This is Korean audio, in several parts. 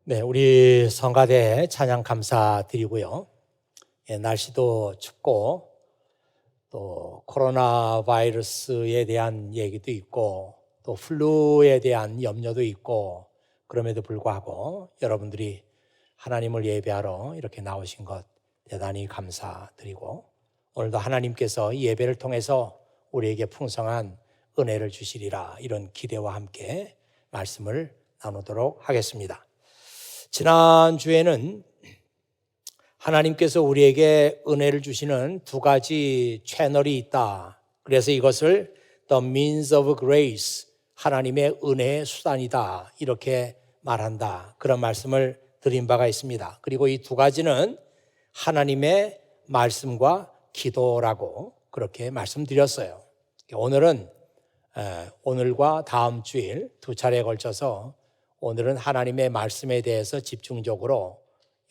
네, 우리 성가대 찬양 감사드리고요. 날씨도 춥고 또 코로나 바이러스에 대한 얘기도 있고 또 플루에 대한 염려도 있고 그럼에도 불구하고 여러분들이 하나님을 예배하러 이렇게 나오신 것 대단히 감사드리고 오늘도 하나님께서 이 예배를 통해서 우리에게 풍성한 은혜를 주시리라 이런 기대와 함께 말씀을 나누도록 하겠습니다. 지난주에는 하나님께서 우리에게 은혜를 주시는 두 가지 채널이 있다. 그래서 이것을 The means of grace, 하나님의 은혜의 수단이다. 이렇게 말한다. 그런 말씀을 드린 바가 있습니다. 그리고 이 두 가지는 하나님의 말씀과 기도라고 그렇게 말씀드렸어요. 오늘과 다음 주일 두 차례에 걸쳐서 오늘은 하나님의 말씀에 대해서 집중적으로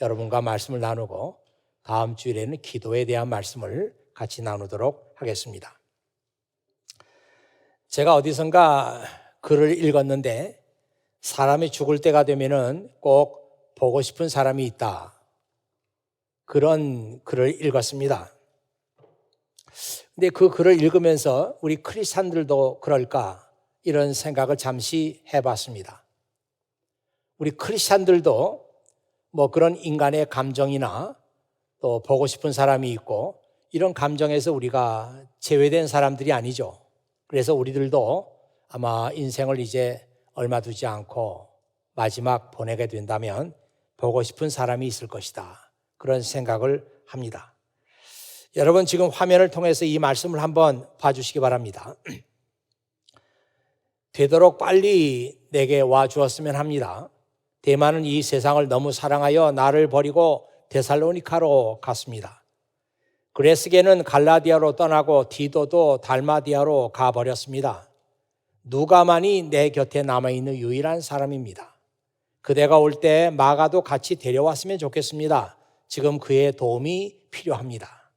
여러분과 말씀을 나누고 다음 주일에는 기도에 대한 말씀을 같이 나누도록 하겠습니다. 제가 어디선가 글을 읽었는데 사람이 죽을 때가 되면은 꼭 보고 싶은 사람이 있다. 그런 글을 읽었습니다. 근데 그 글을 읽으면서 우리 크리스찬들도 그럴까 이런 생각을 잠시 해봤습니다. 우리 크리스찬들도 뭐 그런 인간의 감정이나 또 보고 싶은 사람이 있고 이런 감정에서 우리가 제외된 사람들이 아니죠. 그래서 우리들도 아마 인생을 이제 얼마 두지 않고 마지막 보내게 된다면 보고 싶은 사람이 있을 것이다. 그런 생각을 합니다. 여러분 지금 화면을 통해서 이 말씀을 한번 봐주시기 바랍니다. 되도록 빨리 내게 와 주었으면 합니다. 데마는 이 세상을 너무 사랑하여 나를 버리고 데살로니카로 갔습니다. 그레스게는 갈라디아로 떠나고 디도도 달마디아로 가버렸습니다. 누가만이 내 곁에 남아있는 유일한 사람입니다. 그대가 올 때 마가도 같이 데려왔으면 좋겠습니다. 지금 그의 도움이 필요합니다.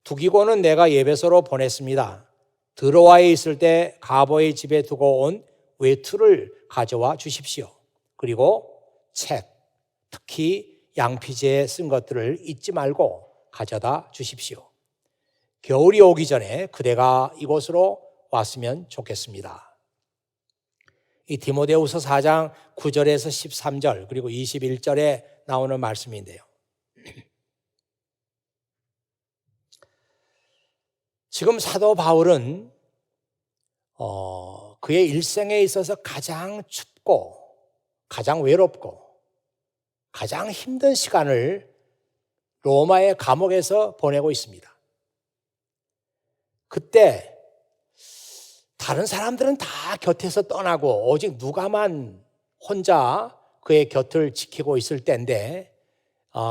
두기고는 내가 예배소로 보냈습니다. 드로아에 있을 때 가보의 집에 두고 온 외투를 가져와 주십시오. 그리고 책, 특히 양피지에 쓴 것들을 잊지 말고 가져다 주십시오. 겨울이 오기 전에 그대가 이곳으로 왔으면 좋겠습니다. 이 디모데후서 4장 9절에서 13절 그리고 21절에 나오는 말씀인데요. 지금 사도 바울은 그의 일생에 있어서 가장 춥고 가장 외롭고 가장 힘든 시간을 로마의 감옥에서 보내고 있습니다. 그때 다른 사람들은 다 곁에서 떠나고 오직 누가만 혼자 그의 곁을 지키고 있을 때인데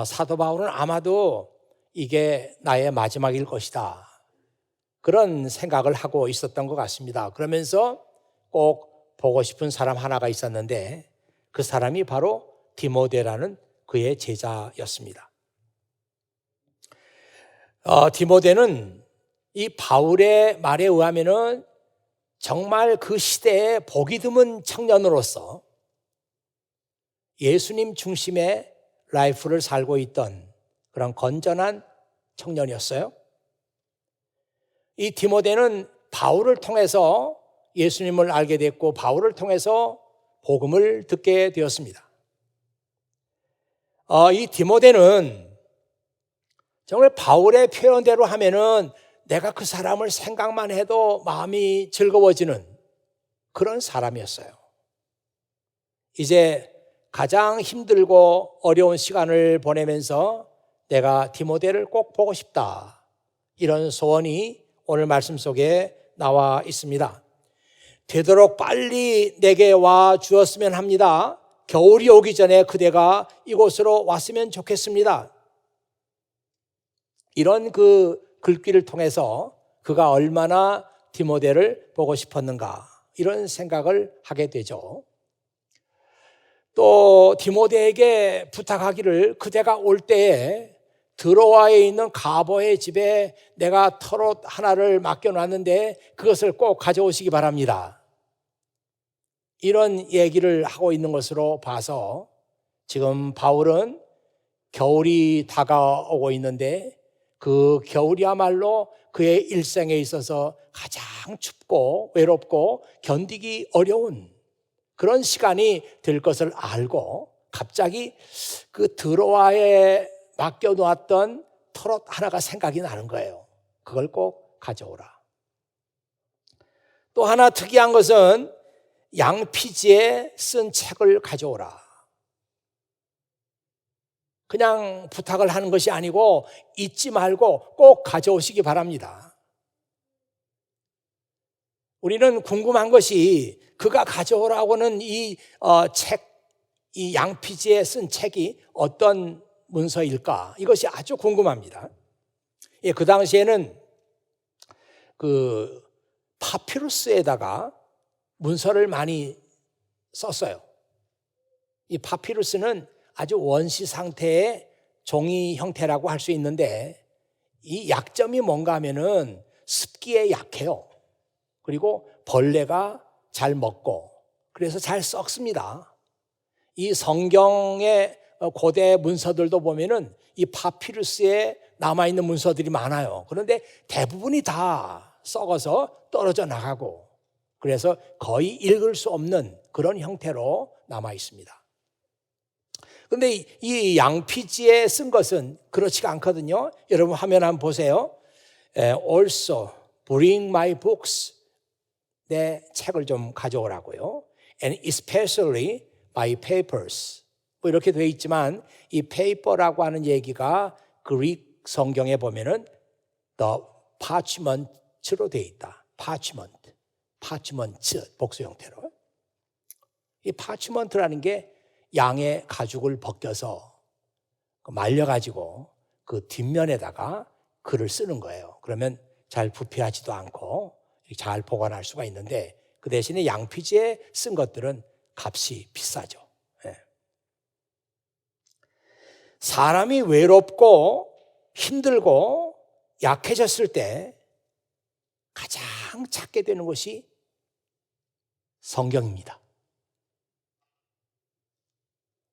사도 바울은 아마도 이게 나의 마지막일 것이다. 그런 생각을 하고 있었던 것 같습니다. 그러면서 꼭 보고 싶은 사람 하나가 있었는데 그 사람이 바로 디모데라는 그의 제자였습니다. 디모데는 이 바울의 말에 의하면은 정말 그 시대에 보기 드문 청년으로서 예수님 중심의 라이프를 살고 있던 그런 건전한 청년이었어요. 이 디모데는 바울을 통해서 예수님을 알게 됐고 바울을 통해서 복음을 듣게 되었습니다. 이 디모데는 정말 바울의 표현대로 하면은 내가 그 사람을 생각만 해도 마음이 즐거워지는 그런 사람이었어요. 이제 가장 힘들고 어려운 시간을 보내면서 내가 디모데를 꼭 보고 싶다. 이런 소원이 오늘 말씀 속에 나와 있습니다. 되도록 빨리 내게 와 주었으면 합니다. 겨울이 오기 전에 그대가 이곳으로 왔으면 좋겠습니다. 이런 그 글귀를 통해서 그가 얼마나 디모데를 보고 싶었는가 이런 생각을 하게 되죠. 또 디모데에게 부탁하기를 그대가 올 때에 드로아에 있는 가보의 집에 내가 털옷 하나를 맡겨놨는데 그것을 꼭 가져오시기 바랍니다. 이런 얘기를 하고 있는 것으로 봐서 지금 바울은 겨울이 다가오고 있는데 그 겨울이야말로 그의 일생에 있어서 가장 춥고 외롭고 견디기 어려운 그런 시간이 될 것을 알고 갑자기 그 드로아에 맡겨놓았던 털옷 하나가 생각이 나는 거예요. 그걸 꼭 가져오라. 또 하나 특이한 것은 양피지에 쓴 책을 가져오라. 그냥 부탁을 하는 것이 아니고 잊지 말고 꼭 가져오시기 바랍니다. 우리는 궁금한 것이 그가 가져오라고는 이 양피지에 쓴 책이 어떤 문서일까? 이것이 아주 궁금합니다. 예, 그 당시에는 그 파피루스에다가 문서를 많이 썼어요. 이 파피루스는 아주 원시 상태의 종이 형태라고 할 수 있는데 이 약점이 뭔가 하면은 습기에 약해요. 그리고 벌레가 잘 먹고 그래서 잘 썩습니다. 이 성경의 고대 문서들도 보면은 이 파피루스에 남아있는 문서들이 많아요. 그런데 대부분이 다 썩어서 떨어져 나가고 그래서 거의 읽을 수 없는 그런 형태로 남아 있습니다. 그런데 이 양피지에 쓴 것은 그렇지가 않거든요. 여러분 화면 한번 보세요. Also bring my books. 내 책을 좀 가져오라고요. And especially my papers. 뭐 이렇게 되어 있지만 이 paper라고 하는 얘기가 그릭 성경에 보면은 the parchment로 되어 있다. parchment 복수 형태로. 이 parchment라는 게 양의 가죽을 벗겨서 말려가지고 그 뒷면에다가 글을 쓰는 거예요. 그러면 잘 부패하지도 않고 잘 보관할 수가 있는데 그 대신에 양피지에 쓴 것들은 값이 비싸죠. 예. 사람이 외롭고 힘들고 약해졌을 때 가장 찾게 되는 것이 성경입니다.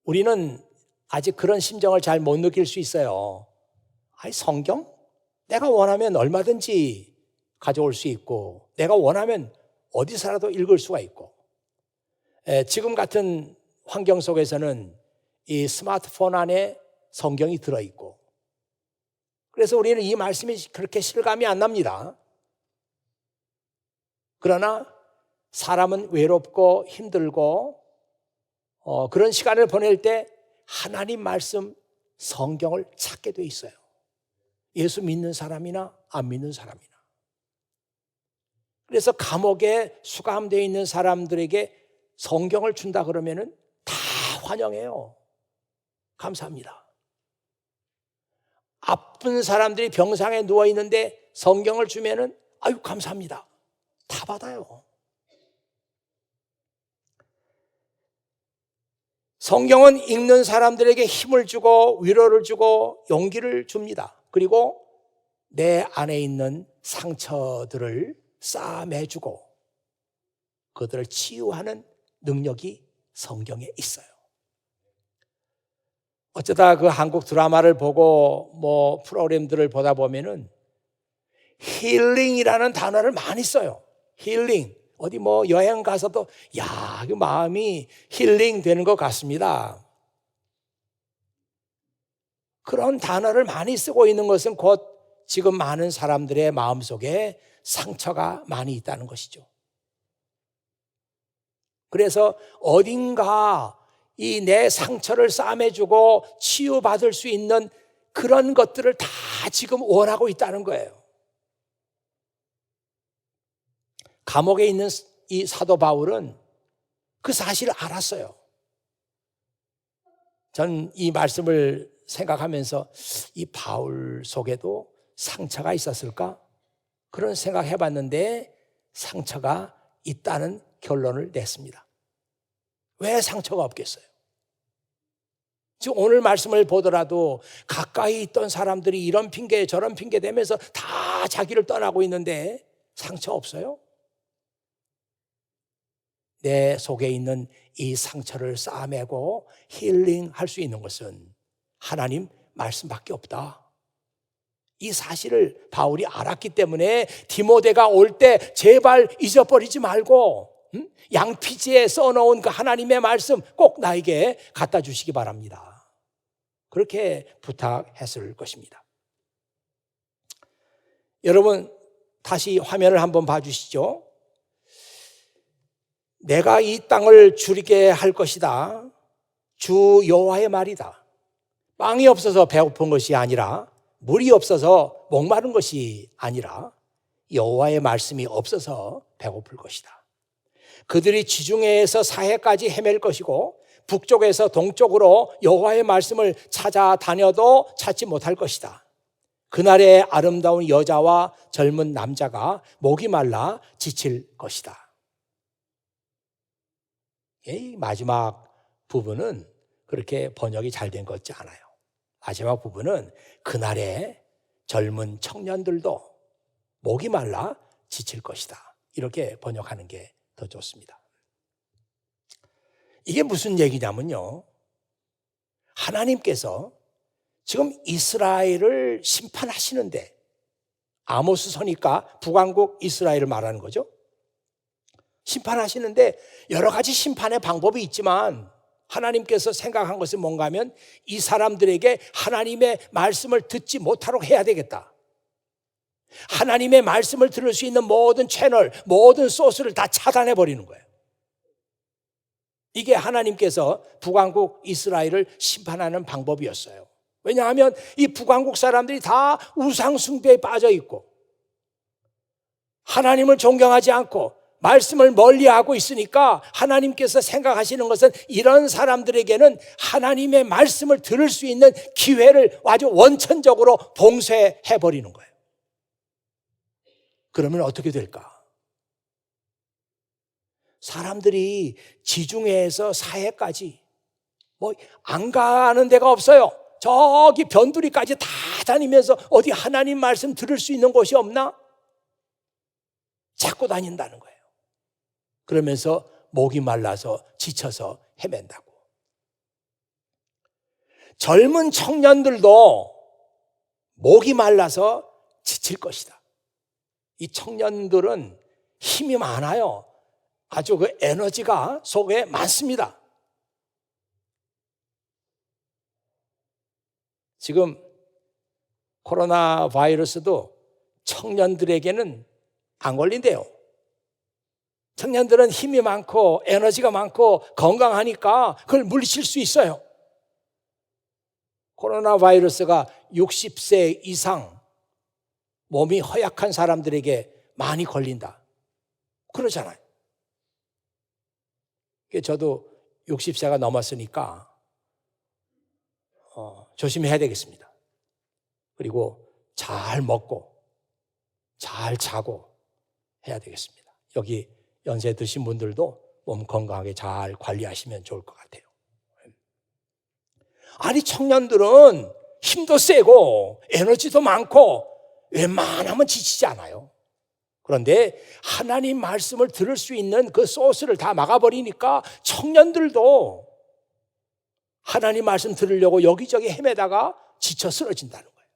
우리는 아직 그런 심정을 잘 못 느낄 수 있어요. 아니, 성경? 내가 원하면 얼마든지 가져올 수 있고 내가 원하면 어디서라도 읽을 수가 있고 지금 같은 환경 속에서는 이 스마트폰 안에 성경이 들어있고 그래서 우리는 이 말씀이 그렇게 실감이 안 납니다. 그러나 사람은 외롭고 힘들고 그런 시간을 보낼 때 하나님 말씀 성경을 찾게 돼 있어요. 예수 믿는 사람이나 안 믿는 사람이나. 그래서 감옥에 수감되어 있는 사람들에게 성경을 준다 그러면은 다 환영해요. 감사합니다. 아픈 사람들이 병상에 누워 있는데 성경을 주면은 아유 감사합니다. 다 받아요. 성경은 읽는 사람들에게 힘을 주고 위로를 주고 용기를 줍니다. 그리고 내 안에 있는 상처들을 싸매주고 그들을 치유하는 능력이 성경에 있어요. 어쩌다 그 한국 드라마를 보고 뭐 프로그램들을 보다 보면은 힐링이라는 단어를 많이 써요. 힐링. 어디 뭐 여행 가서도 야, 그 마음이 힐링 되는 것 같습니다. 그런 단어를 많이 쓰고 있는 것은 곧 지금 많은 사람들의 마음속에 상처가 많이 있다는 것이죠. 그래서 어딘가 이 내 상처를 싸매주고 치유받을 수 있는 그런 것들을 다 지금 원하고 있다는 거예요. 감옥에 있는 이 사도 바울은 그 사실을 알았어요. 전 이 말씀을 생각하면서 이 바울 속에도 상처가 있었을까? 그런 생각 해봤는데 상처가 있다는 결론을 냈습니다. 왜 상처가 없겠어요? 지금 오늘 말씀을 보더라도 가까이 있던 사람들이 이런 핑계 저런 핑계 대면서 다 자기를 떠나고 있는데 상처 없어요? 내 속에 있는 이 상처를 싸매고 힐링할 수 있는 것은 하나님 말씀밖에 없다. 이 사실을 바울이 알았기 때문에 디모데가 올 때 제발 잊어버리지 말고 양피지에 써놓은 그 하나님의 말씀 꼭 나에게 갖다 주시기 바랍니다. 그렇게 부탁했을 것입니다. 여러분 다시 화면을 한번 봐주시죠. 내가 이 땅을 주리게 할 것이다. 주 여호와의 말이다. 빵이 없어서 배고픈 것이 아니라, 물이 없어서 목마른 것이 아니라, 여호와의 말씀이 없어서 배고플 것이다. 그들이 지중해에서 사해까지 헤맬 것이고 북쪽에서 동쪽으로 여호와의 말씀을 찾아다녀도 찾지 못할 것이다. 그날에 아름다운 여자와 젊은 남자가 목이 말라 지칠 것이다. 이 마지막 부분은 그렇게 번역이 잘 된 것 같지 않아요. 마지막 부분은 그날에 젊은 청년들도 목이 말라 지칠 것이다. 이렇게 번역하는 게 더 좋습니다. 이게 무슨 얘기냐면요, 하나님께서 지금 이스라엘을 심판하시는데, 아모스서니까 북왕국 이스라엘을 말하는 거죠. 심판하시는데 여러 가지 심판의 방법이 있지만 하나님께서 생각한 것은 뭔가 하면 이 사람들에게 하나님의 말씀을 듣지 못하도록 해야 되겠다. 하나님의 말씀을 들을 수 있는 모든 채널, 모든 소스를 다 차단해 버리는 거예요. 이게 하나님께서 북왕국 이스라엘을 심판하는 방법이었어요. 왜냐하면 이 북왕국 사람들이 다 우상 숭배에 빠져 있고 하나님을 존경하지 않고 말씀을 멀리하고 있으니까 하나님께서 생각하시는 것은 이런 사람들에게는 하나님의 말씀을 들을 수 있는 기회를 아주 원천적으로 봉쇄해 버리는 거예요. 그러면 어떻게 될까? 사람들이 지중해에서 사해까지 안 가는 데가 없어요. 저기 변두리까지 다 다니면서 어디 하나님 말씀 들을 수 있는 곳이 없나? 찾고 다닌다는 거예요. 그러면서 목이 말라서 지쳐서 헤맨다고. 젊은 청년들도 목이 말라서 지칠 것이다. 이 청년들은 힘이 많아요. 아주 그 에너지가 속에 많습니다. 지금 코로나 바이러스도 청년들에게는 안 걸린대요. 청년들은 힘이 많고 에너지가 많고 건강하니까 그걸 물리칠 수 있어요. 코로나 바이러스가 60세 이상 몸이 허약한 사람들에게 많이 걸린다 그러잖아요. 저도 60세가 넘었으니까 조심해야 되겠습니다. 그리고 잘 먹고 잘 자고 해야 되겠습니다. 여기 연세 드신 분들도 몸 건강하게 잘 관리하시면 좋을 것 같아요. 아니 청년들은 힘도 세고 에너지도 많고 웬만하면 지치지 않아요. 그런데 하나님 말씀을 들을 수 있는 그 소스를 다 막아버리니까 청년들도 하나님 말씀 들으려고 여기저기 헤매다가 지쳐 쓰러진다는 거예요.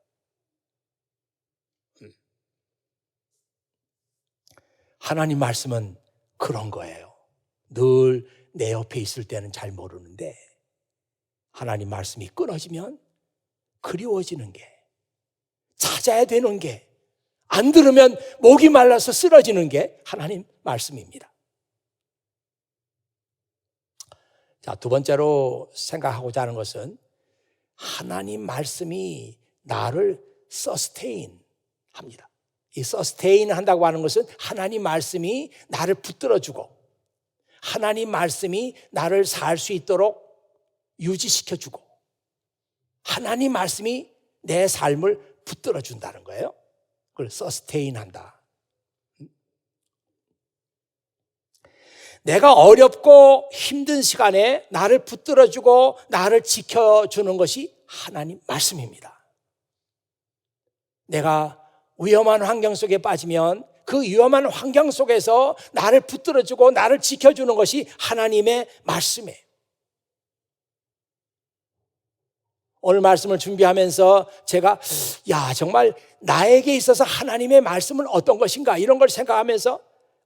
하나님 말씀은 그런 거예요. 늘 내 옆에 있을 때는 잘 모르는데 하나님 말씀이 끊어지면 그리워지는 게, 찾아야 되는 게, 안 들으면 목이 말라서 쓰러지는 게 하나님 말씀입니다. 자, 두 번째로 생각하고자 하는 것은 하나님 말씀이 나를 서스테인 합니다. 이 서스테인 한다고 하는 것은 하나님 말씀이 나를 붙들어주고 하나님 말씀이 나를 살 수 있도록 유지시켜주고 하나님 말씀이 내 삶을 붙들어준다는 거예요. 그걸 서스테인한다. 내가 어렵고 힘든 시간에 나를 붙들어주고 나를 지켜주는 것이 하나님 말씀입니다. 내가 위험한 환경 속에 빠지면 그 위험한 환경 속에서 나를 붙들어주고 나를 지켜주는 것이 하나님의 말씀이에요. 오늘 말씀을 준비하면서 제가 정말 나에게 있어서 하나님의 말씀은 어떤 것인가 이런 걸 생각하면서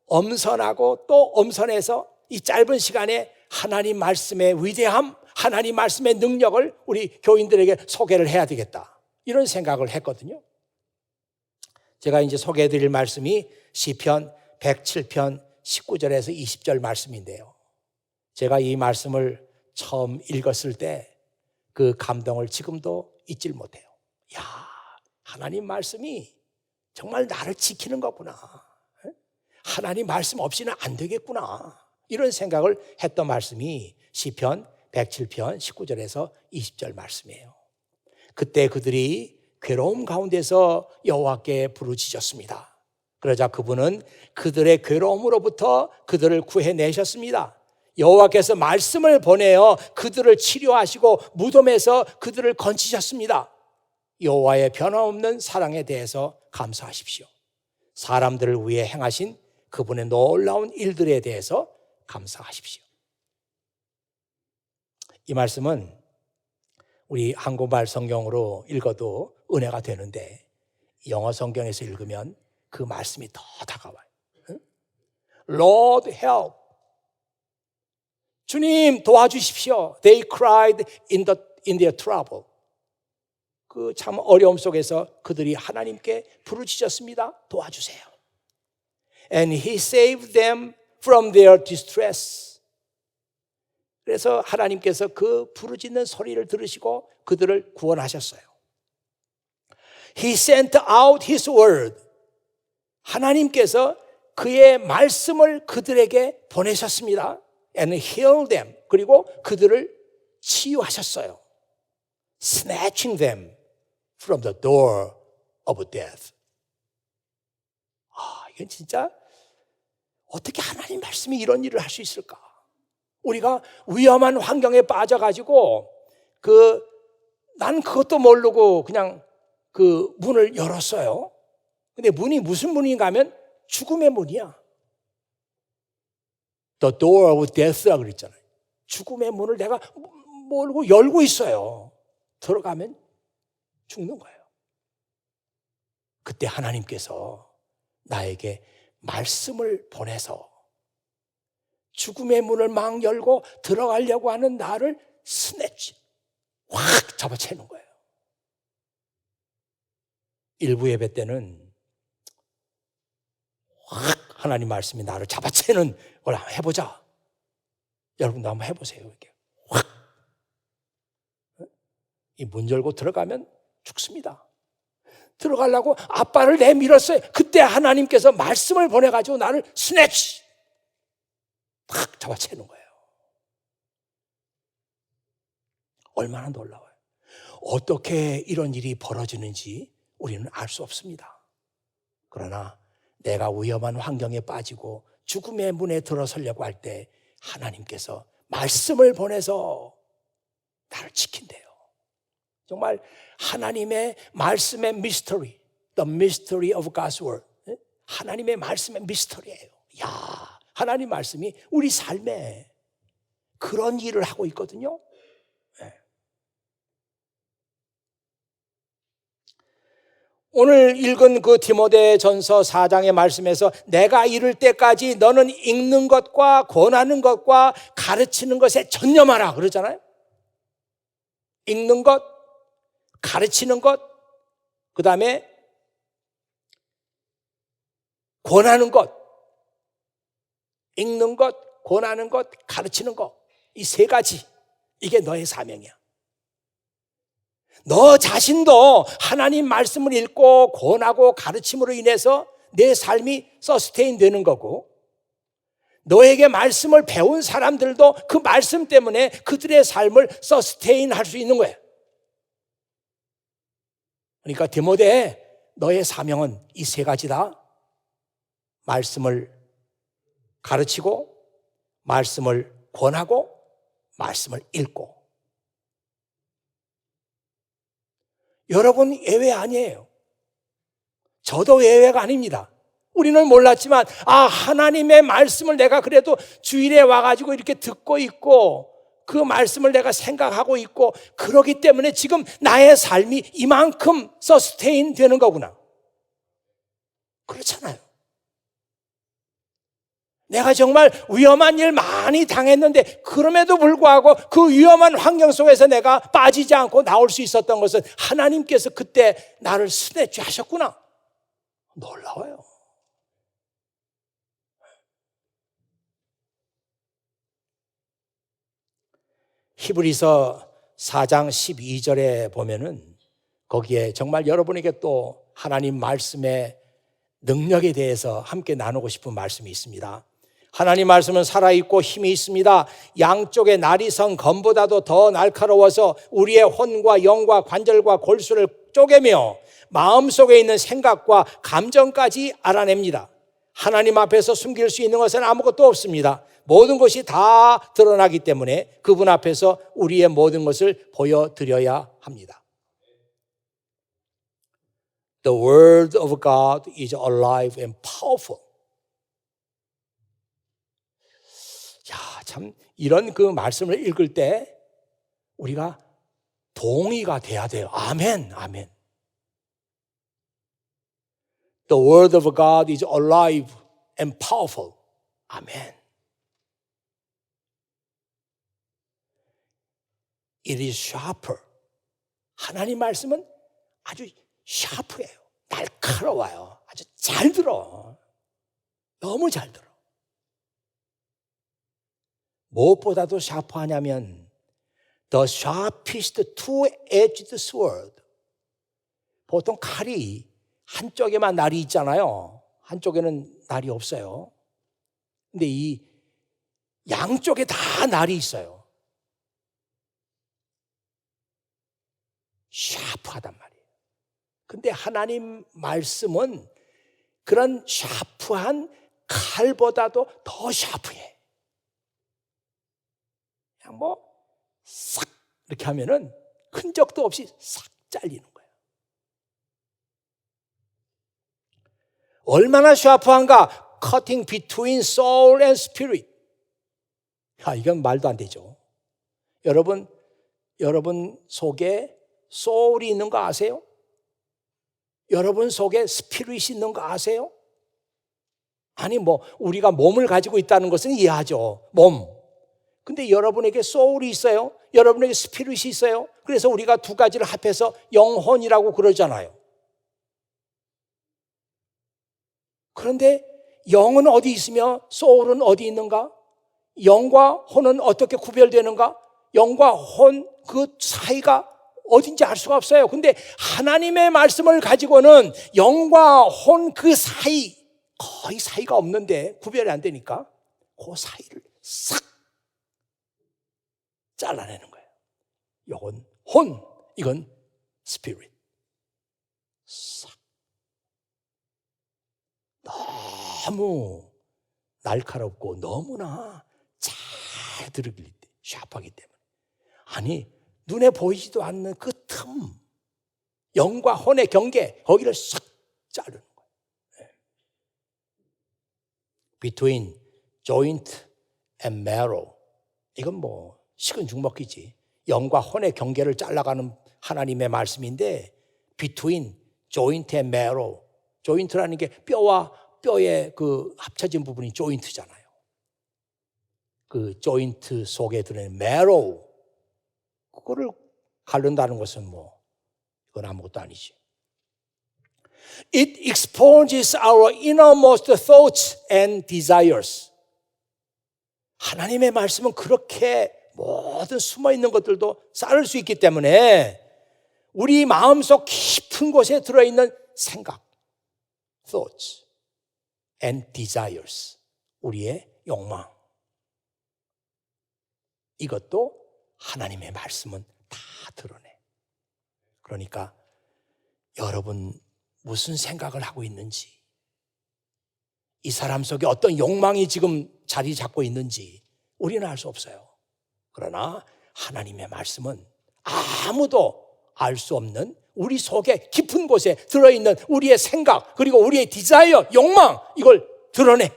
엄선하고 또 엄선해서 이 짧은 시간에 하나님 말씀의 위대함, 하나님 말씀의 능력을 우리 교인들에게 소개를 해야 되겠다 이런 생각을 했거든요. 제가 이제 소개해드릴 말씀이 시편 107편 19절에서 20절 말씀인데요. 제가 이 말씀을 처음 읽었을 때 그 감동을 지금도 잊질 못해요. 하나님 말씀이 정말 나를 지키는 거구나. 하나님 말씀 없이는 안 되겠구나. 이런 생각을 했던 말씀이 시편 107편 19절에서 20절 말씀이에요. 그때 그들이 괴로움 가운데서 여호와께 부르짖었습니다. 그러자 그분은 그들의 괴로움으로부터 그들을 구해내셨습니다. 여호와께서 말씀을 보내어 그들을 치료하시고 무덤에서 그들을 건지셨습니다. 여호와의 변함없는 사랑에 대해서 감사하십시오. 사람들을 위해 행하신 그분의 놀라운 일들에 대해서 감사하십시오. 이 말씀은 우리 한국말 성경으로 읽어도 은혜가 되는데 영어 성경에서 읽으면 그 말씀이 더 다가와요. Lord help. 주님 도와주십시오. They cried in their trouble. 그 참 어려움 속에서 그들이 하나님께 부르짖었습니다. 도와주세요. And He saved them from their distress. 그래서 하나님께서 그 부르짖는 소리를 들으시고 그들을 구원하셨어요. He sent out His word. 하나님께서 그의 말씀을 그들에게 보내셨습니다. And healed them. 그리고 그들을 치유하셨어요. Snatching them from the door of death. 이건 진짜 어떻게 하나님 말씀이 이런 일을 할 수 있을까? 우리가 위험한 환경에 빠져가지고 난 그것도 모르고 그냥 그 문을 열었어요. 근데 문이 무슨 문인가 하면 죽음의 문이야. The door of death라고 그랬잖아요. 죽음의 문을 내가 모르고 열고 있어요. 들어가면 죽는 거예요. 그때 하나님께서 나에게 말씀을 보내서 죽음의 문을 막 열고 들어가려고 하는 나를 스네치 확 잡아채는 거예요. 일부 예배 때는 확 하나님 말씀이 나를 잡아채는 걸 한번 해보자. 여러분도 한번 해보세요. 이렇게 확. 이 문 열고 들어가면 죽습니다. 들어가려고 앞발을 내밀었어요. 그때 하나님께서 말씀을 보내가지고 나를 스네치 탁 잡아채는 거예요. 얼마나 놀라워요. 어떻게 이런 일이 벌어지는지 우리는 알 수 없습니다. 그러나 내가 위험한 환경에 빠지고 죽음의 문에 들어서려고 할 때 하나님께서 말씀을 보내서 나를 지킨대요. 정말 하나님의 말씀의 미스터리, the mystery of God's word. 하나님의 말씀의 미스터리예요. 하나님 말씀이 우리 삶에 그런 일을 하고 있거든요. 오늘 읽은 그 디모데전서 4장의 말씀에서 내가 이를 때까지 너는 읽는 것과 권하는 것과 가르치는 것에 전념하라 그러잖아요. 읽는 것, 가르치는 것, 그 다음에 권하는 것. 읽는 것, 권하는 것, 가르치는 것. 이 세 가지. 이게 너의 사명이야. 너 자신도 하나님 말씀을 읽고 권하고 가르침으로 인해서 내 삶이 서스테인 되는 거고, 너에게 말씀을 배운 사람들도 그 말씀 때문에 그들의 삶을 서스테인 할 수 있는 거예요. 그러니까 디모데, 너의 사명은 이 세 가지다. 말씀을 가르치고, 말씀을 권하고, 말씀을 읽고. 여러분 예외 아니에요. 저도 예외가 아닙니다. 우리는 몰랐지만 하나님의 말씀을 내가 그래도 주일에 와가지고 이렇게 듣고 있고 그 말씀을 내가 생각하고 있고 그러기 때문에 지금 나의 삶이 이만큼 서스테인 되는 거구나. 그렇잖아요. 내가 정말 위험한 일 많이 당했는데 그럼에도 불구하고 그 위험한 환경 속에서 내가 빠지지 않고 나올 수 있었던 것은 하나님께서 그때 나를 스네치 하셨구나. 놀라워요. 히브리서 4장 12절에 보면은 거기에 정말 여러분에게 또 하나님 말씀의 능력에 대해서 함께 나누고 싶은 말씀이 있습니다. 하나님 말씀은 살아있고 힘이 있습니다. 양쪽의 날이선 검보다도 더 날카로워서 우리의 혼과 영과 관절과 골수를 쪼개며 마음속에 있는 생각과 감정까지 알아냅니다. 하나님 앞에서 숨길 수 있는 것은 아무것도 없습니다. 모든 것이 다 드러나기 때문에 그분 앞에서 우리의 모든 것을 보여드려야 합니다. The word of God is alive and powerful. 참 이런 그 말씀을 읽을 때 우리가 동의가 돼야 돼요. 아멘, 아멘. The word of God is alive and powerful. 아멘. It is sharper. 하나님 말씀은 아주 샤프해요. 날카로워요. 아주 잘 들어. 너무 잘 들어. 무엇보다도 샤프하냐면 the sharpest two-edged sword. 보통 칼이 한쪽에만 날이 있잖아요. 한쪽에는 날이 없어요. 근데 이 양쪽에 다 날이 있어요. 샤프하단 말이에요. 근데 하나님 말씀은 그런 샤프한 칼보다도 더 샤프해. 그냥 싹 이렇게 하면은 흔적도 없이 싹 잘리는 거예요. 얼마나 샤프한가? Cutting between soul and spirit. 이건 말도 안 되죠. 여러분 속에 소울이 있는 거 아세요? 여러분 속에 스피릿이 있는 거 아세요? 아니 우리가 몸을 가지고 있다는 것은 이해하죠. 몸. 근데 여러분에게 소울이 있어요. 여러분에게 스피릿이 있어요. 그래서 우리가 두 가지를 합해서 영혼이라고 그러잖아요. 그런데 영은 어디 있으며 소울은 어디 있는가? 영과 혼은 어떻게 구별되는가? 영과 혼 그 사이가 어딘지 알 수가 없어요. 근데 하나님의 말씀을 가지고는 영과 혼 그 사이 거의 사이가 없는데 구별이 안 되니까 그 사이를 싹 잘라내는 거예요. 이건 혼, 이건 스피릿. 싹. 너무 날카롭고 너무나 잘 들어길 때, 샤프하기 때문에. 아니, 눈에 보이지도 않는 그 틈, 영과 혼의 경계, 거기를 싹 자르는 거예요. Between joint and marrow. 이건 식은 죽 먹기지. 영과 혼의 경계를 잘라가는 하나님의 말씀인데 between joint and marrow. joint라는 게 뼈와 뼈의 그 합쳐진 부분이 joint잖아요. 그 joint 속에 들어있는 marrow. 그거를 가른다는 것은 이건 아무것도 아니지. It exposes our innermost thoughts and desires. 하나님의 말씀은 그렇게 모든 숨어있는 것들도 자를 수 있기 때문에 우리 마음속 깊은 곳에 들어있는 생각, thoughts and desires, 우리의 욕망, 이것도 하나님의 말씀은 다 드러내. 그러니까 여러분 무슨 생각을 하고 있는지, 이 사람 속에 어떤 욕망이 지금 자리 잡고 있는지 우리는 알 수 없어요. 그러나 하나님의 말씀은 아무도 알 수 없는 우리 속에 깊은 곳에 들어있는 우리의 생각, 그리고 우리의 디자이어, 욕망, 이걸 드러내.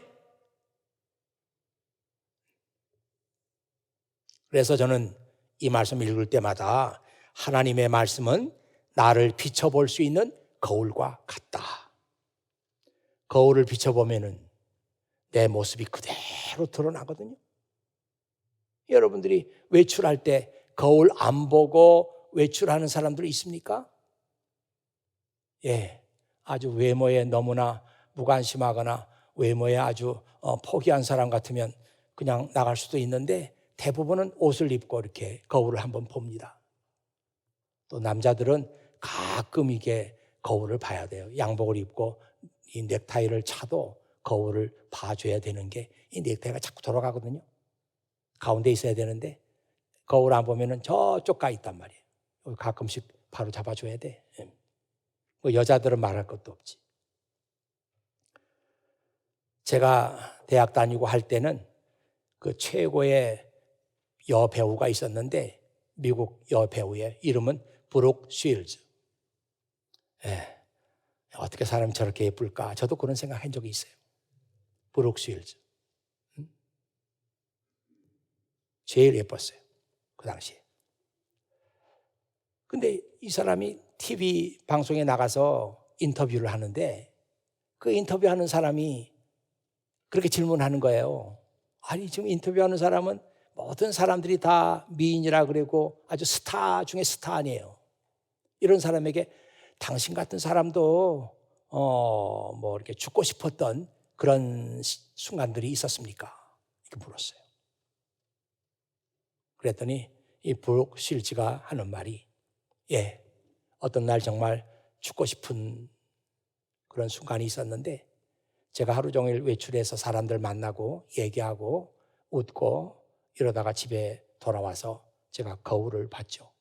그래서 저는 이 말씀 읽을 때마다 하나님의 말씀은 나를 비춰볼 수 있는 거울과 같다. 거울을 비춰보면은 내 모습이 그대로 드러나거든요. 여러분들이 외출할 때 거울 안 보고 외출하는 사람들이 있습니까? 예, 아주 외모에 너무나 무관심하거나 외모에 아주 포기한 사람 같으면 그냥 나갈 수도 있는데 대부분은 옷을 입고 이렇게 거울을 한번 봅니다. 또 남자들은 가끔 이게 거울을 봐야 돼요. 양복을 입고 이 넥타이를 차도 거울을 봐줘야 되는 게 이 넥타이가 자꾸 돌아가거든요. 가운데 있어야 되는데 거울 안 보면은 저쪽 가 있단 말이에요. 가끔씩 바로 잡아줘야 돼. 뭐 여자들은 말할 것도 없지. 제가 대학 다니고 할 때는 그 최고의 여배우가 있었는데 미국 여배우의 이름은 브룩 쉴즈. 예. 어떻게 사람이 저렇게 예쁠까? 저도 그런 생각한 적이 있어요. 브룩 쉴즈. 제일 예뻤어요. 그 당시에. 근데 이 사람이 TV 방송에 나가서 인터뷰를 하는데 그 인터뷰하는 사람이 그렇게 질문하는 거예요. 아니, 지금 인터뷰하는 사람은 모든 사람들이 다 미인이라 그러고 아주 스타 중에 스타 아니에요. 이런 사람에게 당신 같은 사람도 뭐 이렇게 죽고 싶었던 그런 순간들이 있었습니까? 이렇게 물었어요. 그랬더니 이 브룩 실즈가 하는 말이 예, 어떤 날 정말 죽고 싶은 그런 순간이 있었는데 제가 하루 종일 외출해서 사람들 만나고 얘기하고 웃고 이러다가 집에 돌아와서 제가 거울을 봤죠.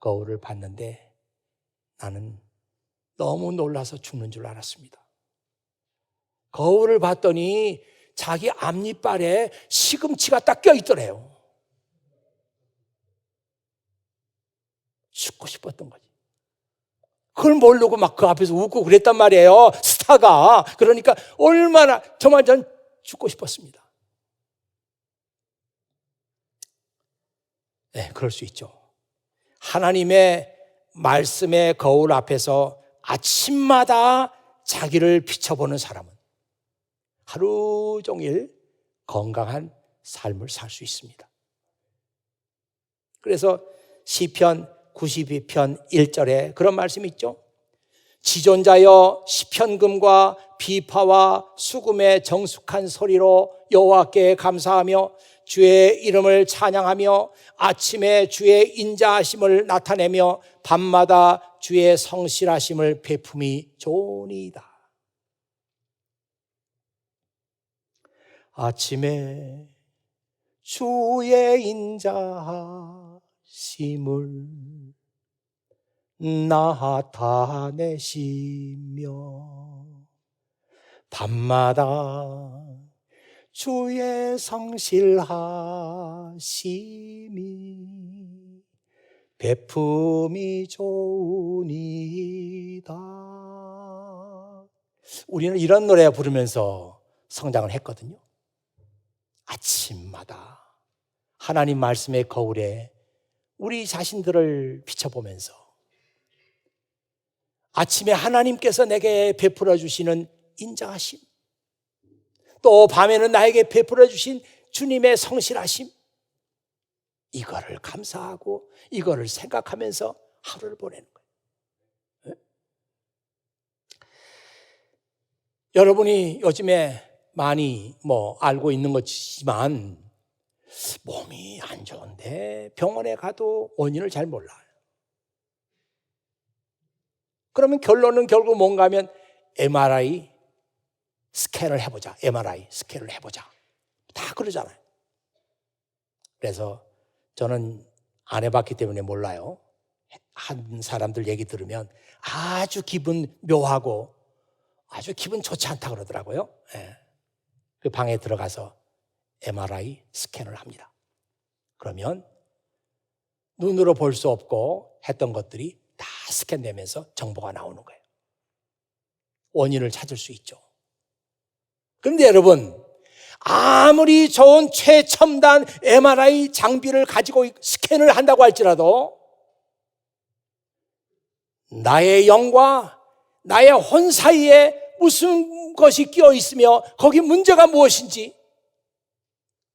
거울을 봤는데 나는 너무 놀라서 죽는 줄 알았습니다. 거울을 봤더니 자기 앞니빨에 시금치가 딱 껴있더래요. 죽고 싶었던 거지. 그걸 모르고 막 그 앞에서 웃고 그랬단 말이에요. 스타가. 그러니까 얼마나 정말 전 죽고 싶었습니다. 네, 그럴 수 있죠. 하나님의 말씀의 거울 앞에서 아침마다 자기를 비춰보는 사람은 하루 종일 건강한 삶을 살 수 있습니다. 그래서 시편 92편 1절에 그런 말씀이 있죠. 지존자여 시편금과 비파와 수금의 정숙한 소리로 여호와께 감사하며 주의 이름을 찬양하며 아침에 주의 인자하심을 나타내며 밤마다 주의 성실하심을 베품이 좋으니이다. 아침에 주의 인자하심을 나타내시며 밤마다 주의 성실하심이 베품이 좋으니이다. 우리는 이런 노래 부르면서 성장을 했거든요. 아침마다 하나님 말씀의 거울에 우리 자신들을 비춰보면서 아침에 하나님께서 내게 베풀어 주시는 인자하심, 또 밤에는 나에게 베풀어 주신 주님의 성실하심, 이거를 감사하고 이거를 생각하면서 하루를 보내는 거예요. 네? 여러분이 요즘에 많이 알고 있는 것이지만 몸이 안 좋은데 병원에 가도 원인을 잘 몰라요. 그러면 결론은 결국 뭔가 하면 MRI 스캔을 해보자. MRI 스캔을 해보자. 다 그러잖아요. 그래서 저는 안 해봤기 때문에 몰라요. 한 사람들 얘기 들으면 아주 기분 묘하고 아주 기분 좋지 않다 그러더라고요. 예. 그 방에 들어가서 MRI 스캔을 합니다. 그러면 눈으로 볼 수 없고 했던 것들이 다 스캔되면서 정보가 나오는 거예요. 원인을 찾을 수 있죠. 그런데 여러분, 아무리 좋은 최첨단 MRI 장비를 가지고 스캔을 한다고 할지라도 나의 영과 나의 혼 사이에 무슨 것이 끼어 있으며 거기 문제가 무엇인지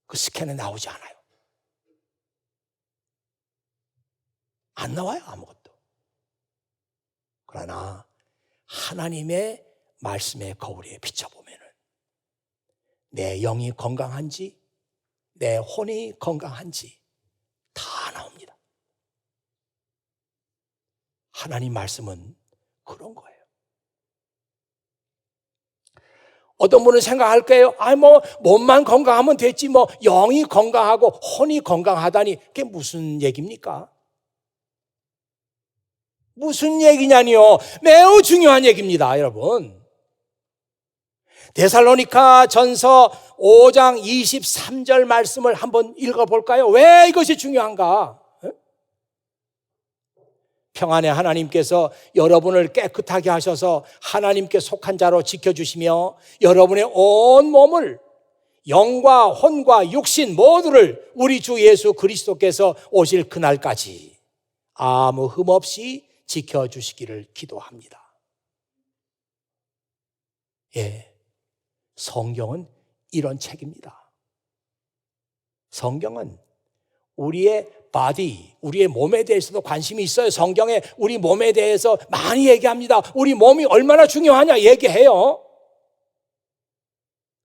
그 스캔에 나오지 않아요. 안 나와요, 아무것도. 그러나 하나님의 말씀의 거울에 비춰보면 내 영이 건강한지 내 혼이 건강한지 다 나옵니다. 하나님 말씀은 그런 거예요. 어떤 분은 생각할 거예요. 몸만 건강하면 됐지, 영이 건강하고 혼이 건강하다니, 그게 무슨 얘기입니까? 무슨 얘기냐니요? 매우 중요한 얘기입니다, 여러분. 데살로니가 전서 5장 23절 말씀을 한번 읽어볼까요? 왜 이것이 중요한가? 평안의 하나님께서 여러분을 깨끗하게 하셔서 하나님께 속한 자로 지켜주시며 여러분의 온 몸을 영과 혼과 육신 모두를 우리 주 예수 그리스도께서 오실 그날까지 아무 흠 없이 지켜주시기를 기도합니다. 예, 성경은 이런 책입니다. 성경은 우리의 바디, 우리의 몸에 대해서도 관심이 있어요. 성경에 우리 몸에 대해서 많이 얘기합니다. 우리 몸이 얼마나 중요하냐 얘기해요.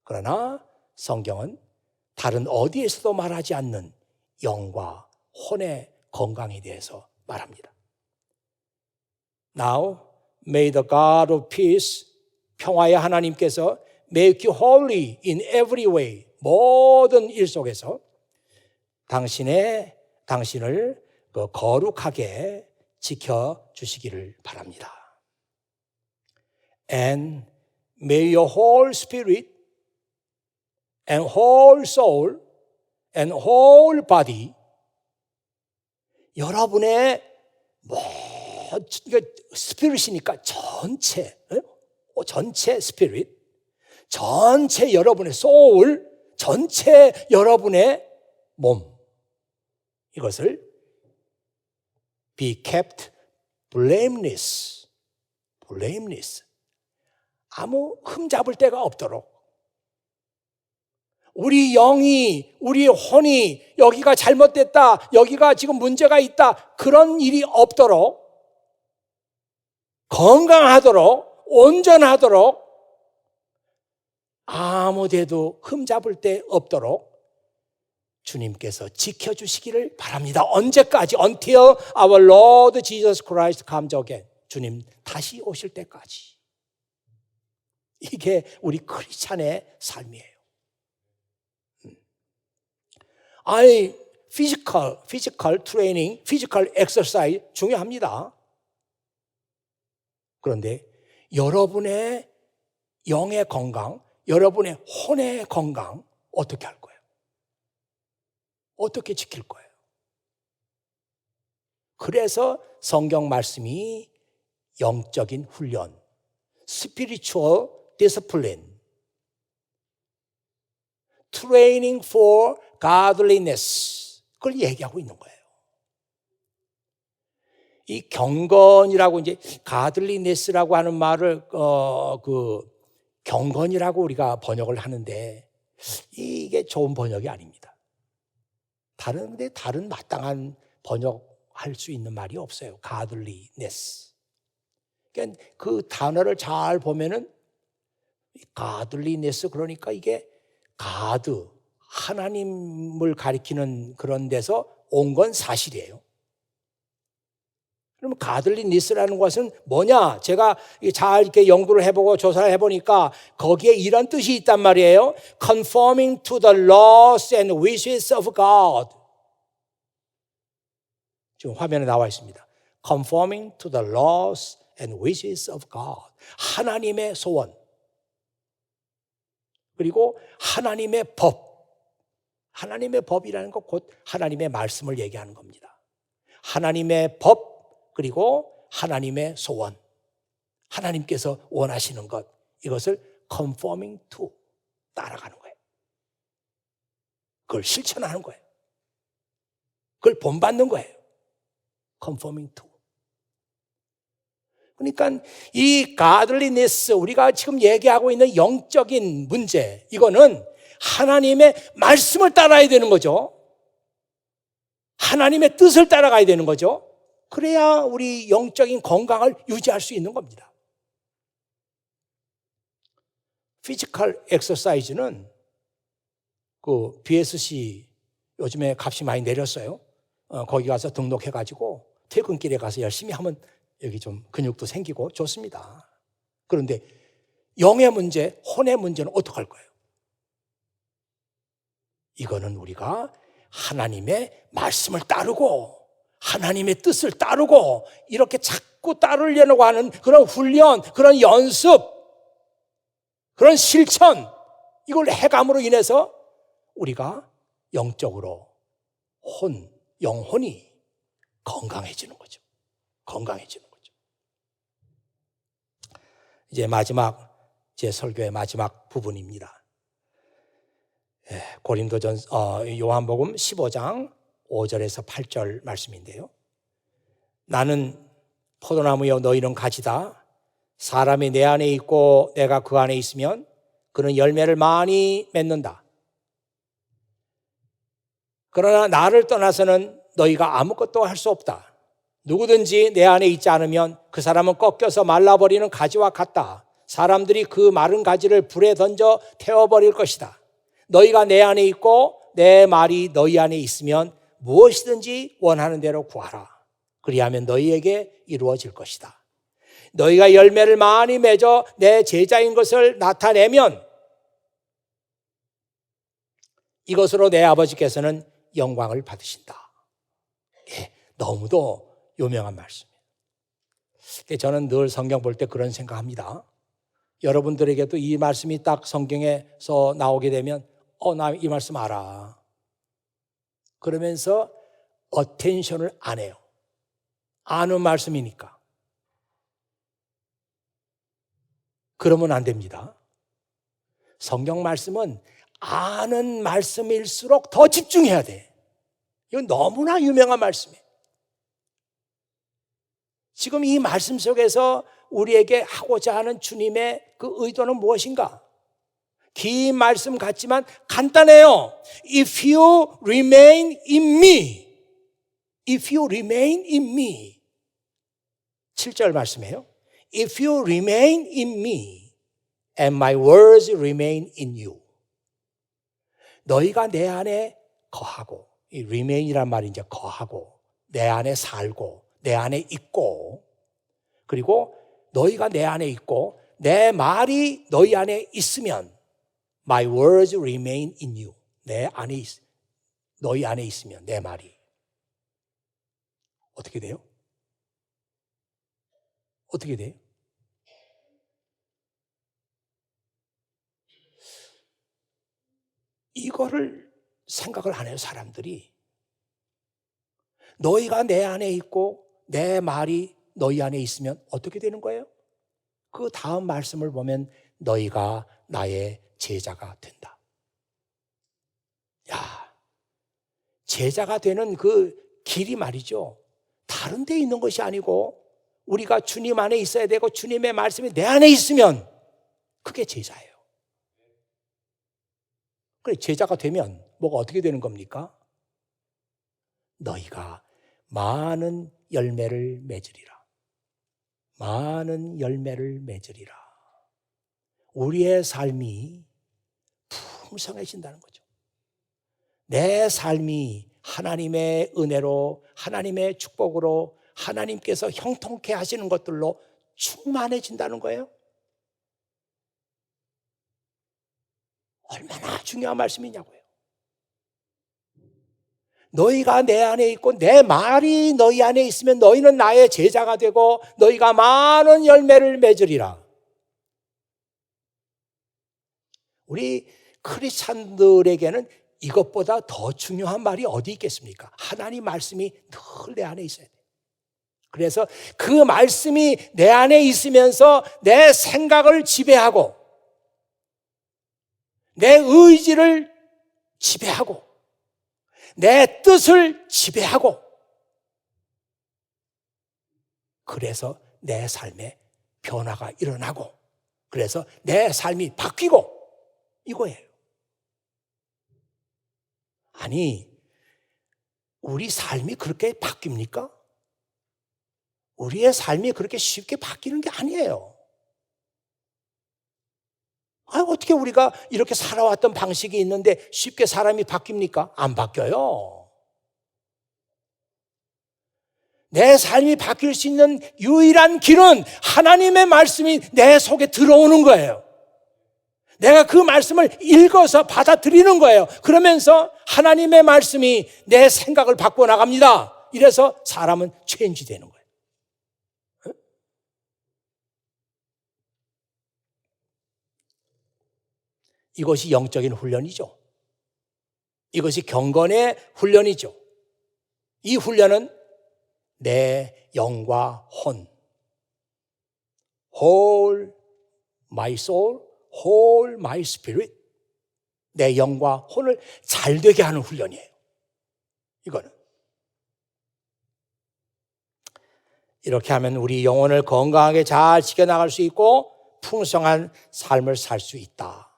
그러나 성경은 다른 어디에서도 말하지 않는 영과 혼의 건강에 대해서 말합니다. Now, may the God of peace, 평화의 하나님께서 make you holy in every way, 모든 일 속에서 당신을 거룩하게 지켜주시기를 바랍니다. And may your whole spirit and whole soul and whole body, 여러분의 스피릿이니까 전체 스피릿, 전체 여러분의 소울, 전체 여러분의 몸, 이것을 be kept blameless, 아무 흠잡을 데가 없도록, 우리 영이, 우리 혼이 여기가 잘못됐다, 여기가 지금 문제가 있다, 그런 일이 없도록, 건강하도록, 온전하도록, 아무 데도 흠잡을 데 없도록 주님께서 지켜주시기를 바랍니다. 언제까지? Until our Lord Jesus Christ comes again. 주님 다시 오실 때까지. 이게 우리 크리스찬의 삶이에요. physical training, physical exercise 중요합니다. 그런데 여러분의 영의 건강, 여러분의 혼의 건강 어떻게 할 거예요? 어떻게 지킬 거예요? 그래서 성경 말씀이 영적인 훈련, spiritual discipline, training for godliness, 그걸 얘기하고 있는 거예요. 이 경건이라고 이제 godliness라고 하는 말을 경건이라고 우리가 번역을 하는데 이게 좋은 번역이 아닙니다. 다른 마땅한 번역할 수 있는 말이 없어요. godliness. 그러니까 그 단어를 잘 보면은 godliness, 그러니까 이게 God, 하나님을 가리키는 그런 데서 온 건 사실이에요. 그럼 godliness라는 것은 뭐냐? 제가 잘 이렇게 연구를 해보고 조사를 해보니까 거기에 이런 뜻이 있단 말이에요. Conforming to the laws and wishes of God. 지금 화면에 나와 있습니다. Conforming to the laws and wishes of God. 하나님의 소원. 그리고 하나님의 법. 하나님의 법이라는 것 곧 하나님의 말씀을 얘기하는 겁니다. 하나님의 법, 그리고 하나님의 소원, 하나님께서 원하시는 것, 이것을 conforming to, 따라가는 거예요. 그걸 실천하는 거예요. 그걸 본받는 거예요. conforming to. 그러니까 이 godliness, 우리가 지금 얘기하고 있는 영적인 문제, 이거는 하나님의 말씀을 따라야 되는 거죠. 하나님의 뜻을 따라가야 되는 거죠. 그래야 우리 영적인 건강을 유지할 수 있는 겁니다. 피지컬 엑서사이즈는 그 BSC 요즘에 값이 많이 내렸어요. 거기 가서 등록해가지고 퇴근길에 가서 열심히 하면 여기 좀 근육도 생기고 좋습니다. 그런데 영의 문제, 혼의 문제는 어떡할 거예요? 이거는 우리가 하나님의 말씀을 따르고 하나님의 뜻을 따르고 이렇게 자꾸 따르려고 하는 그런 훈련, 그런 연습, 그런 실천, 이걸 해감으로 인해서 우리가 영적으로 영혼이 건강해지는 거죠. 건강해지는 거죠. 이제 제 설교의 마지막 부분입니다. 요한복음 15장 5절에서 8절 말씀인데요. 나는 포도나무여 너희는 가지다. 사람이 내 안에 있고 내가 그 안에 있으면 그는 열매를 많이 맺는다. 그러나 나를 떠나서는 너희가 아무것도 할 수 없다. 누구든지 내 안에 있지 않으면 그 사람은 꺾여서 말라버리는 가지와 같다. 사람들이 그 마른 가지를 불에 던져 태워버릴 것이다. 너희가 내 안에 있고 내 말이 너희 안에 있으면 무엇이든지 원하는 대로 구하라. 그리하면 너희에게 이루어질 것이다. 너희가 열매를 많이 맺어 내 제자인 것을 나타내면 이것으로 내 아버지께서는 영광을 받으신다. 너무도 유명한 말씀이에요. 저는 늘 성경 볼 때 그런 생각합니다. 여러분들에게도 이 말씀이 딱 성경에서 나오게 되면 나 이 말씀 알아. 그러면서 어텐션을 안 해요. 아는 말씀이니까. 그러면 안 됩니다. 성경 말씀은 아는 말씀일수록 더 집중해야 돼. 이건 너무나 유명한 말씀이에요. 지금 이 말씀 속에서 우리에게 하고자 하는 주님의 그 의도는 무엇인가? 긴 말씀 같지만 간단해요. If you remain in me. If you remain in me. 7절 말씀이에요. If you remain in me and my words remain in you. 너희가 내 안에 거하고, 이 remain이란 말이 이제 거하고, 내 안에 살고, 내 안에 있고, 그리고 너희가 내 안에 있고, 내 말이 너희 안에 있으면 My words remain in you. 너희 안에 있으면 내 말이 어떻게 돼요? 어떻게 돼요? 이거를 생각을 안 해요, 사람들이. 너희가 내 안에 있고 내 말이 너희 안에 있으면 어떻게 되는 거예요? 그 다음 말씀을 보면 너희가 나의 제자가 된다. 제자가 되는 그 길이 말이죠. 다른 데 있는 것이 아니고 우리가 주님 안에 있어야 되고 주님의 말씀이 내 안에 있으면 그게 제자예요. 그래, 제자가 되면 뭐가 어떻게 되는 겁니까? 너희가 많은 열매를 맺으리라. 많은 열매를 맺으리라. 우리의 삶이 풍성해진다는 거죠. 내 삶이 하나님의 은혜로, 하나님의 축복으로, 하나님께서 형통케 하시는 것들로 충만해진다는 거예요. 얼마나 중요한 말씀이냐고요. 너희가 내 안에 있고 내 말이 너희 안에 있으면 너희는 나의 제자가 되고 너희가 많은 열매를 맺으리라. 우리 크리스찬들에게는 이것보다 더 중요한 말이 어디 있겠습니까? 하나님 말씀이 늘 내 안에 있어야 돼요. 그래서 그 말씀이 내 안에 있으면서 내 생각을 지배하고 내 의지를 지배하고 내 뜻을 지배하고 그래서 내 삶에 변화가 일어나고 그래서 내 삶이 바뀌고 이거예요. 아니, 우리 삶이 그렇게 바뀝니까? 우리의 삶이 그렇게 쉽게 바뀌는 게 아니에요. 어떻게 우리가 이렇게 살아왔던 방식이 있는데 쉽게 사람이 바뀝니까? 안 바뀌어요. 내 삶이 바뀔 수 있는 유일한 길은 하나님의 말씀이 내 속에 들어오는 거예요. 내가 그 말씀을 읽어서 받아들이는 거예요. 그러면서 하나님의 말씀이 내 생각을 바꿔 나갑니다. 이래서 사람은 체인지 되는 거예요. 이것이 영적인 훈련이죠. 이것이 경건의 훈련이죠. 이 훈련은 내 영과 혼, whole my soul, whole my spirit, 내 영과 혼을 잘 되게 하는 훈련이에요. 이거는 이렇게 하면 우리 영혼을 건강하게 잘 지켜나갈 수 있고 풍성한 삶을 살 수 있다.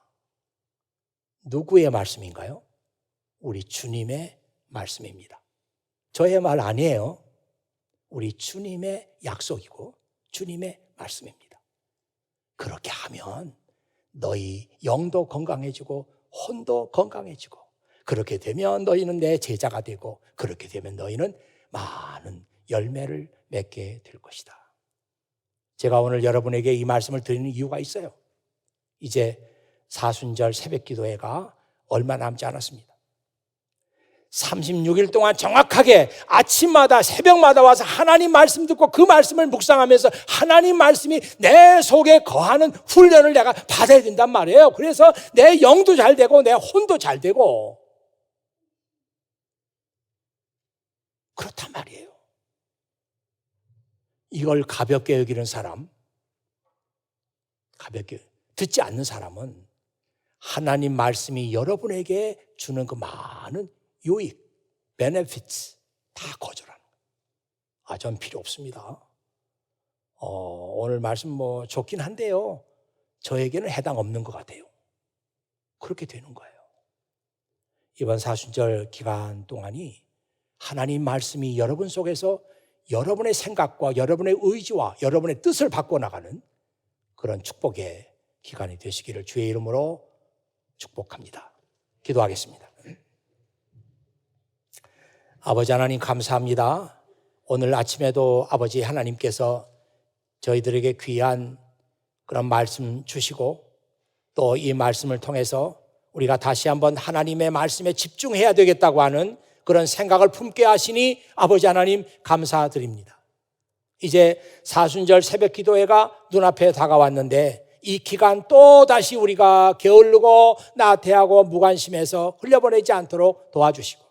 누구의 말씀인가요? 우리 주님의 말씀입니다. 저의 말 아니에요. 우리 주님의 약속이고 주님의 말씀입니다. 그렇게 하면 너희 영도 건강해지고 혼도 건강해지고 그렇게 되면 너희는 내 제자가 되고 그렇게 되면 너희는 많은 열매를 맺게 될 것이다. 제가 오늘 여러분에게 이 말씀을 드리는 이유가 있어요. 이제 사순절 새벽기도회가 얼마 남지 않았습니다. 36일 동안 정확하게 아침마다 새벽마다 와서 하나님 말씀 듣고 그 말씀을 묵상하면서 하나님 말씀이 내 속에 거하는 훈련을 내가 받아야 된단 말이에요. 그래서 내 영도 잘 되고 내 혼도 잘 되고 그렇단 말이에요. 이걸 가볍게 여기는 사람, 가볍게 듣지 않는 사람은 하나님 말씀이 여러분에게 주는 그 많은 유익, benefits 다 거절하는 거예요. 전 필요 없습니다. 오늘 말씀 좋긴 한데요. 저에게는 해당 없는 것 같아요. 그렇게 되는 거예요. 이번 사순절 기간 동안이 하나님 말씀이 여러분 속에서 여러분의 생각과 여러분의 의지와 여러분의 뜻을 바꿔나가는 그런 축복의 기간이 되시기를 주의 이름으로 축복합니다. 기도하겠습니다. 아버지 하나님 감사합니다. 오늘 아침에도 아버지 하나님께서 저희들에게 귀한 그런 말씀 주시고 또 이 말씀을 통해서 우리가 다시 한번 하나님의 말씀에 집중해야 되겠다고 하는 그런 생각을 품게 하시니 아버지 하나님 감사드립니다. 이제 사순절 새벽 기도회가 눈앞에 다가왔는데 이 기간 또다시 우리가 게을르고 나태하고 무관심해서 흘려보내지 않도록 도와주시고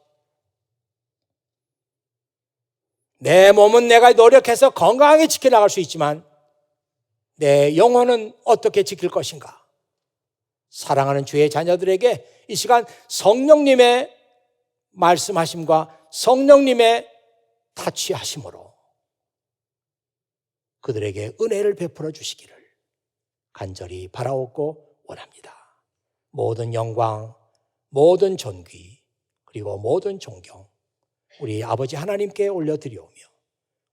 내 몸은 내가 노력해서 건강하게 지켜나갈 수 있지만 내 영혼은 어떻게 지킬 것인가? 사랑하는 주의 자녀들에게 이 시간 성령님의 말씀하심과 성령님의 다취하심으로 그들에게 은혜를 베풀어 주시기를 간절히 바라옵고 원합니다. 모든 영광, 모든 존귀, 그리고 모든 존경 우리 아버지 하나님께 올려드리오며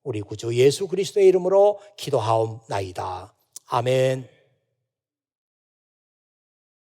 우리 구주 예수 그리스도의 이름으로 기도하옵나이다. 아멘.